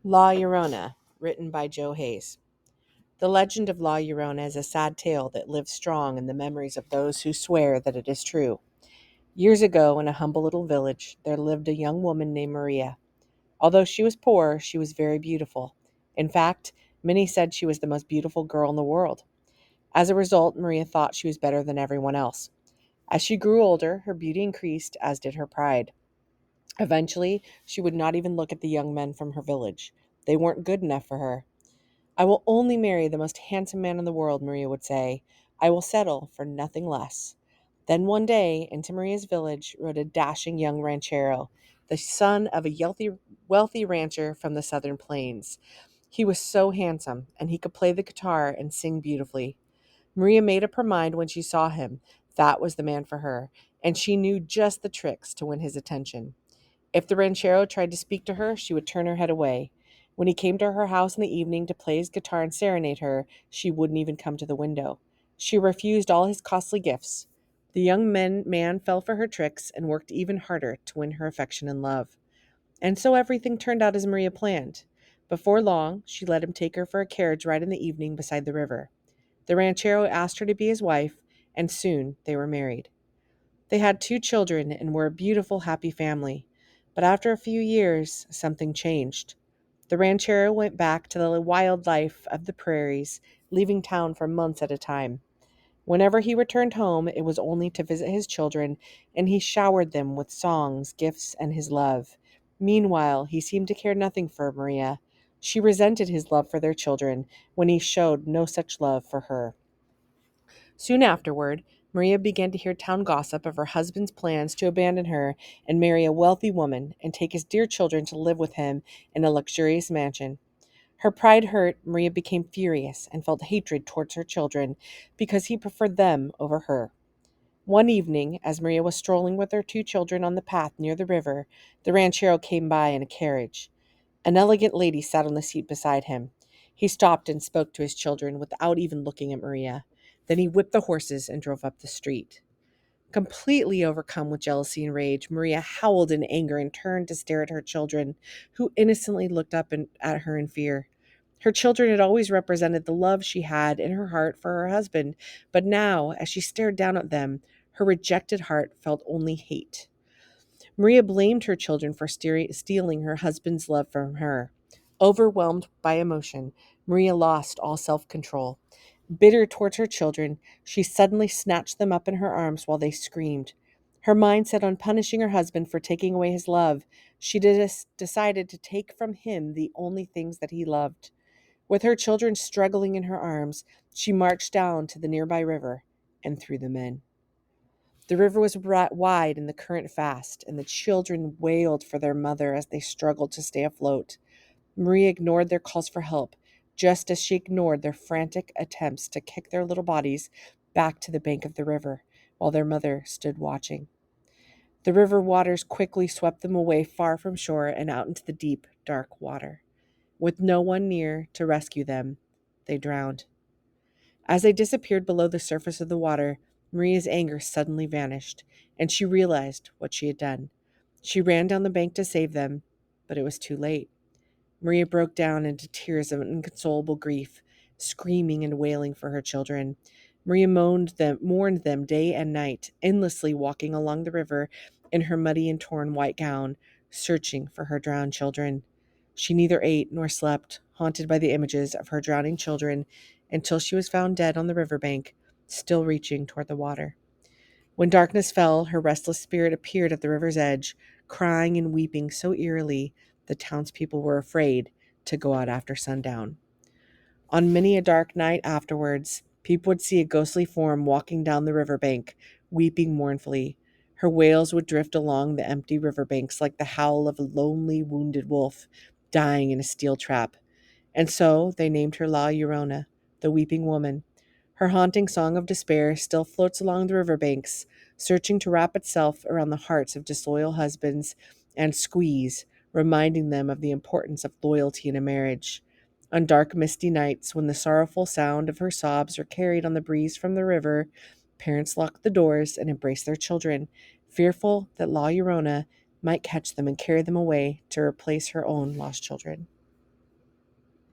La Llorona, written by Joe Hayes. The legend of La Llorona is a sad tale that lives strong in the memories of those who swear that it is true. Years ago, in a humble little village, there lived a young woman named Maria. Although she was poor, she was very beautiful. In fact, many said she was the most beautiful girl in the world. As a result, Maria thought she was better than everyone else. As she grew older, her beauty increased, as did her pride. Eventually, she would not even look at the young men from her village. They weren't good enough for her. "I will only marry the most handsome man in the world," Maria would say. "I will settle for nothing less." Then one day, into Maria's village rode a dashing young ranchero, the son of a wealthy rancher from the southern plains. He was so handsome, and he could play the guitar and sing beautifully. Maria made up her mind when she saw him that was the man for her, and she knew just the tricks to win his attention. If the ranchero tried to speak to her, she would turn her head away. When he came to her house in the evening to play his guitar and serenade her, she wouldn't even come to the window. She refused all his costly gifts. The man fell for her tricks and worked even harder to win her affection and love. And so everything turned out as Maria planned. Before long, she let him take her for a carriage ride in the evening beside the river. The ranchero asked her to be his wife, and soon they were married. They had two children and were a beautiful, happy family. But after a few years, something changed. The ranchero went back to the wild life of the prairies, leaving town for months at a time. Whenever he returned home, it was only to visit his children, and he showered them with songs, gifts, and his love. Meanwhile, he seemed to care nothing for Maria. She resented his love for their children when he showed no such love for her. Soon afterward, Maria began to hear town gossip of her husband's plans to abandon her and marry a wealthy woman and take his dear children to live with him in a luxurious mansion. Her pride hurt, Maria became furious and felt hatred towards her children because he preferred them over her. One evening, as Maria was strolling with her two children on the path near the river, the ranchero came by in a carriage. An elegant lady sat on the seat beside him. He stopped and spoke to his children without even looking at Maria. Then he whipped the horses and drove up the street. Completely overcome with jealousy and rage, Maria howled in anger and turned to stare at her children, who innocently looked at her in fear. Her children had always represented the love she had in her heart for her husband, but now, as she stared down at them, her rejected heart felt only hate. Maria blamed her children for stealing her husband's love from her. Overwhelmed by emotion, Maria lost all self control. Bitter towards her children, she suddenly snatched them up in her arms while they screamed. Her mind set on punishing her husband for taking away his love. She decided to take from him the only things that he loved. With her children struggling in her arms, she marched down to the nearby river and threw them in. The river was wide and the current fast, and the children wailed for their mother as they struggled to stay afloat. Maria ignored their calls for help, just as she ignored their frantic attempts to kick their little bodies back to the bank of the river, while their mother stood watching. The river waters quickly swept them away far from shore and out into the deep, dark water. With no one near to rescue them, they drowned. As they disappeared below the surface of the water, Maria's anger suddenly vanished, and she realized what she had done. She ran down the bank to save them, but it was too late. Maria broke down into tears of inconsolable grief, screaming and wailing for her children. Maria mourned them day and night, endlessly walking along the river in her muddy and torn white gown, searching for her drowned children. She neither ate nor slept, haunted by the images of her drowning children, until she was found dead on the river bank, still reaching toward the water. When darkness fell, her restless spirit appeared at the river's edge, crying and weeping so eerily the townspeople were afraid to go out after sundown. On many a dark night afterwards, people would see a ghostly form walking down the river bank, weeping mournfully. Her wails would drift along the empty river banks like the howl of a lonely, wounded wolf dying in a steel trap. And so they named her La Llorona, the weeping woman. Her haunting song of despair still floats along the river banks, searching to wrap itself around the hearts of disloyal husbands and squeeze, reminding them of the importance of loyalty in a marriage. On dark, misty nights, when the sorrowful sound of her sobs are carried on the breeze from the river, parents lock the doors and embrace their children, fearful that La Llorona might catch them and carry them away to replace her own lost children.